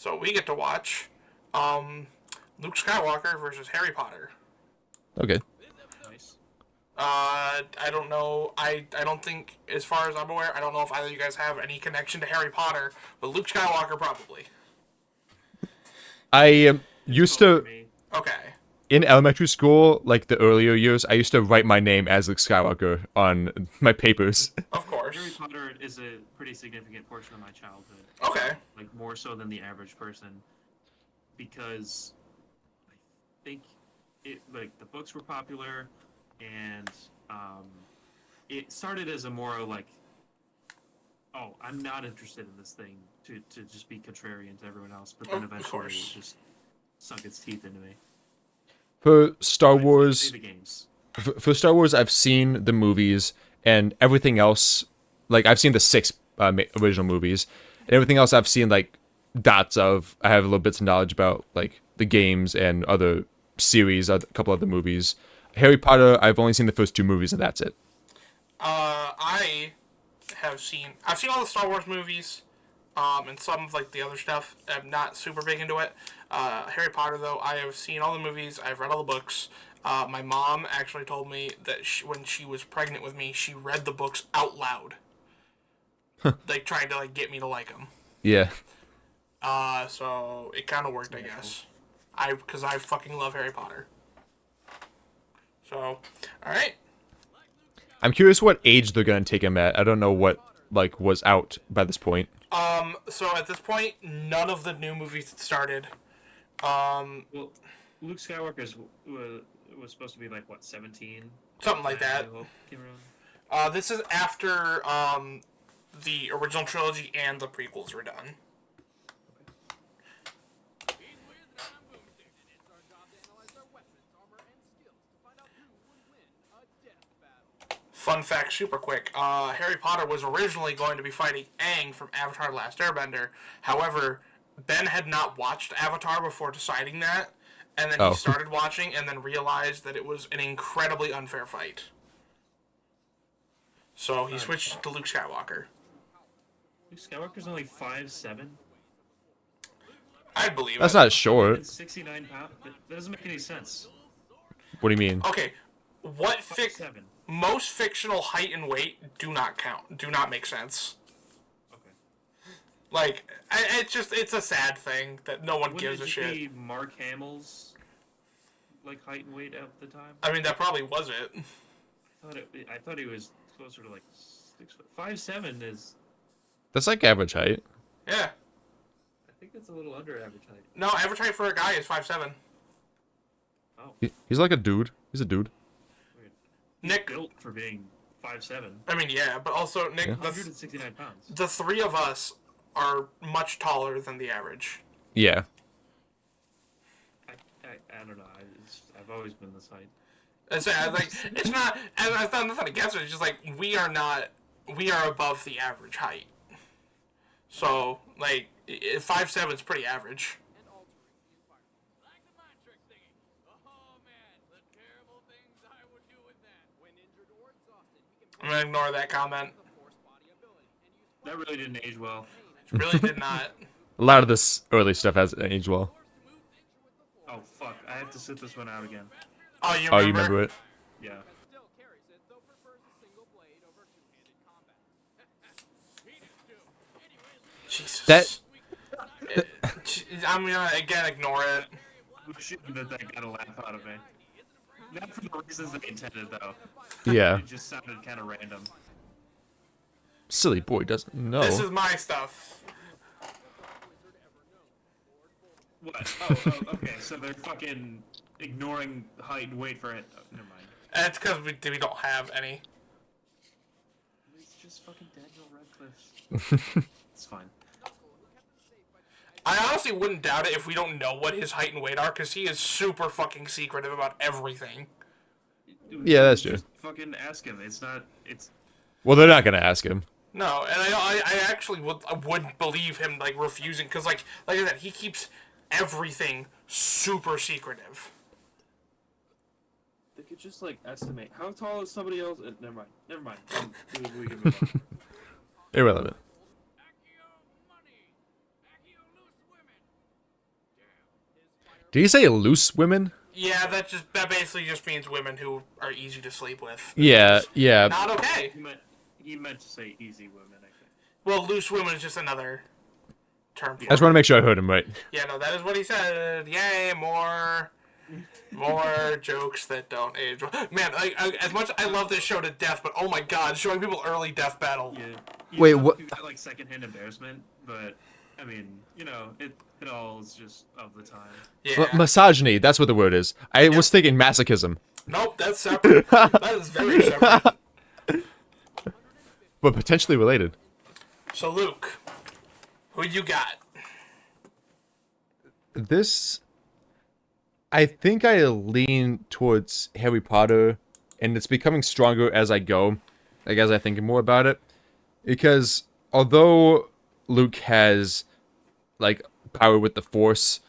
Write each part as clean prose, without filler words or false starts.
So we get to watch Luke Skywalker versus Harry Potter. Okay. Nice. I don't know. I don't think, as far as I'm aware, I don't know if either of you guys have any connection to Harry Potter, but Luke Skywalker probably. I It's used both for to, me. Okay. in elementary school, like the earlier years, I used to write my name as Luke Skywalker on my papers. Of course. Harry Potter is a pretty significant portion of my childhood. Okay. Like more so than the average person, because I think the books were popular, and it started as a more like, oh, I'm not interested in this thing to just be contrarian to everyone else, but then Of eventually course. it just sunk its teeth into me. For Star But Wars, the games. for Star Wars, I've seen the movies and everything else. Like I've seen the six original movies, and everything else I've seen like dots of. I have a little bits of knowledge about like the games and other series, a couple other movies. Harry Potter, I've only seen the first two movies, and that's it. I've seen all the Star Wars movies, and some of like the other stuff. I'm not super big into it. Harry Potter though, I have seen all the movies. I've read all the books. My mom actually told me that when she was pregnant with me, she read the books out loud, like trying to like get me to like them. Yeah. So it kind of worked, I guess. Because I fucking love Harry Potter. So, all right. I'm curious what age they're gonna take him at. I don't know what like was out by this point. So at this point, none of the new movies had started. Well, Luke Skywalker was supposed to be like what, 17? Something like that. Came around. This is after the original trilogy and the prequels were done. Fun fact, super quick. Harry Potter was originally going to be fighting Aang from Avatar: The Last Airbender. However, Ben had not watched Avatar before deciding that, and then Oh. he started watching and then realized that it was an incredibly unfair fight. So he switched to Luke Skywalker. Luke Skywalker's only 5'7". I'd believe That's it. not short. And 69 pounds. That doesn't make any sense. What do you mean? Okay, what 5'7". most fictional height and weight do not count. Do not make sense. Okay. Like, it's a sad thing that no one gives a shit. Wouldn't it just be Mark Hamill's like height and weight at the time? I mean, that probably was it. I thought he was closer to like 6 foot. 5'7" is. That's like average height. Yeah. I think that's a little under average height. No, average height for a guy is 5'7". Oh. He's like a dude. He's a dude. Weird. Nick, Built for being 5'7". I mean, yeah, but also, Nick, Yeah. 169 pounds. the three of us are much taller than the average. Yeah. I don't know. I've always been this height. Like, it's not, and it's not nothing against it, it's just like, we are above the average height. So, like, 5'7" is pretty average. I'm gonna ignore that comment. That really didn't age well. It really did not. A lot of this early stuff has aged well. Oh fuck! I have to sit this one out again. Oh, you remember? Oh, you remember it? Yeah. Jesus. That- I'm gonna, again, ignore it. That got a laugh out of me. Not for the reasons they intended, though. Yeah. It just sounded kind of random. Silly boy doesn't know. This is my stuff. What? Oh, okay. So they're fucking ignoring height and weight for it. Oh, never mind. It's because we don't have any. It's just fucking Daniel Radcliffe. It's fine. I honestly wouldn't doubt it if we don't know what his height and weight are, because he is super fucking secretive about everything. Yeah, that's true. Just fucking ask him. It's not. It's. Well, they're not gonna ask him. No, and I actually would believe him, like, refusing, because, like I said, he keeps everything super secretive. They could just like estimate how tall is somebody else. Never mind. Never mind. We can move on. Irrelevant. Did he say loose women? Yeah, that basically just means women who are easy to sleep with. Yeah, yeah. Not okay. He meant to say easy women, I think. Well, loose women is just another term for I just want to make sure I heard him right. Yeah, no, that is what he said. Yay, more jokes that don't age. Man, as much as I love this show to death, but oh my god, showing people early death battle. Yeah. Wait, what? You got, like, secondhand embarrassment, but I mean, you know, it all is just of the time. Yeah. Misogyny, that's what the word is. I was thinking masochism. Nope, that's separate. That is very separate. But potentially related. So, Luke, who you got? This, I think I lean towards Harry Potter, and it's becoming stronger as I go, like as I think more about it. Because although Luke has, like, power with the Force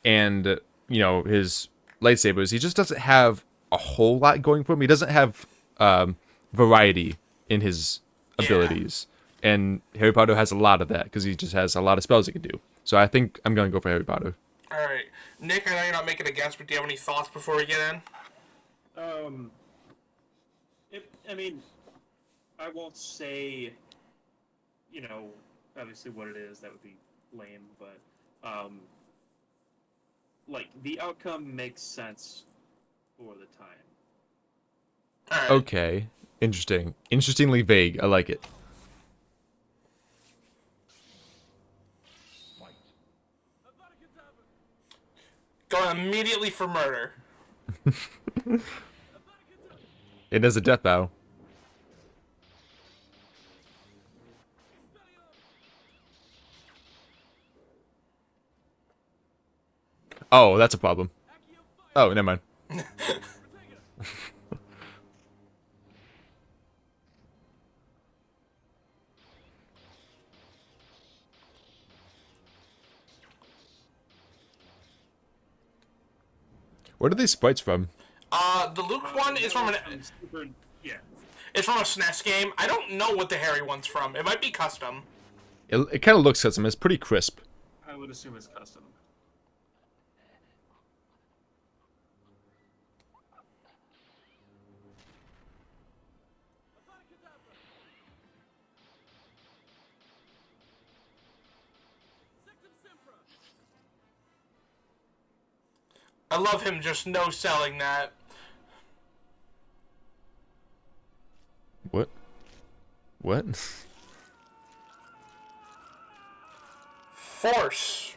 and, you know, his lightsabers, he just doesn't have a whole lot going for him. He doesn't have variety in his abilities. And Harry Potter has a lot of that, because he just has a lot of spells he can do. So I think I'm going to go for Harry Potter. Alright. Nick, I know you're not making a guess, but do you have any thoughts before we get in? I mean, I won't say, you know, obviously what it is. That would be lame, but, like, the outcome makes sense for the time. Alright. Okay. Interesting. Interestingly vague. I like it. Going immediately for murder. It is a death bow. Oh, that's a problem. Oh, never mind. What are these sprites from? The Luke one is from it's from a SNES game. I don't know what the Harry one's from. It might be custom. It kind of looks custom. It's pretty crisp. I would assume it's custom. I love him just no-selling that. What? What? Force.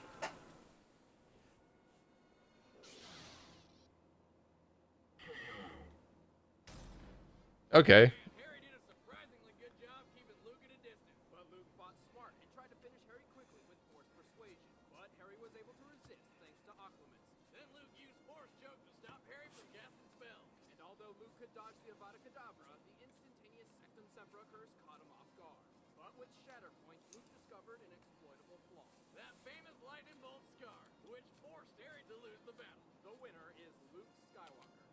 Okay. Harry did a surprisingly good job keeping Luke at a distance, but Luke fought smart and tried to finish Harry quickly with Force persuasion. But Harry was able to resist thanks to Occlumens. Then Luke used Force choke to stop Harry from casting spells. And although Luke could dodge the Avada Kedavra, the instantaneous Sectum Sempra curse caught him off guard. But with Shatterpoint, Luke discovered an exploitable flaw. That famous lightning bolt scar, which forced Harry to lose the battle. The winner is Luke Skywalker.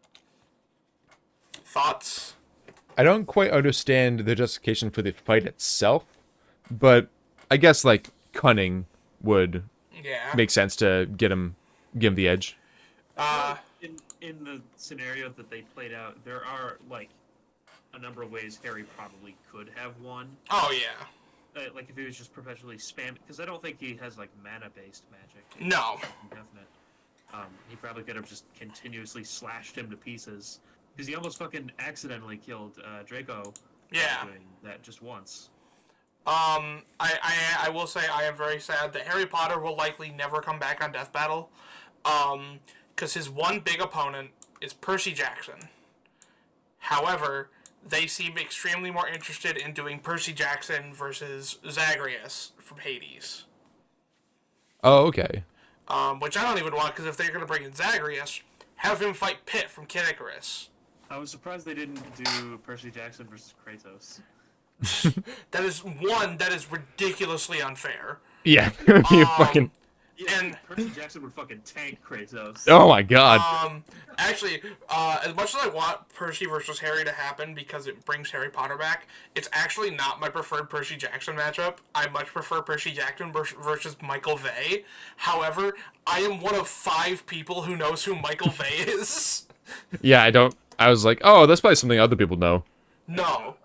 Thoughts? I don't quite understand the justification for the fight itself, but I guess, like, cunning would make sense to give him the edge. In the scenario that they played out, there are, like, a number of ways Harry probably could have won. Oh, yeah. Like, if he was just perpetually spamming, because I don't think he has, like, mana-based magic. No. Indefinite. He probably could have just continuously slashed him to pieces. Because he almost fucking accidentally killed Draco. Yeah. Doing that just once. I will say I am very sad that Harry Potter will likely never come back on Death Battle. Because his one big opponent is Percy Jackson. However, they seem extremely more interested in doing Percy Jackson versus Zagreus from Hades. Oh, okay. Which I don't even want, because if they're going to bring in Zagreus, have him fight Pitt from Kid Icarus. I was surprised they didn't do Percy Jackson versus Kratos. That is ridiculously unfair. Yeah. You fucking... Yeah, And Percy Jackson would fucking tank Kratos. Oh my god. Actually, as much as I want Percy versus Harry to happen because it brings Harry Potter back, it's actually not my preferred Percy Jackson matchup. I much prefer Percy Jackson versus Michael Vey. However, I am one of 5 people who knows who Michael Vey is. Yeah, I was like, oh, that's probably something other people know. No.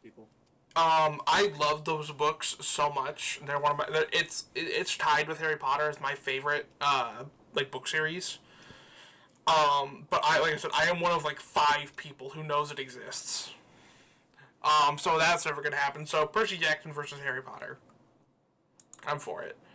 People. I love those books so much. They're one of my. It's tied with Harry Potter as my favorite like book series. But like I said, I am one of like 5 people who knows it exists. So that's never gonna happen. So Percy Jackson versus Harry Potter. I'm for it.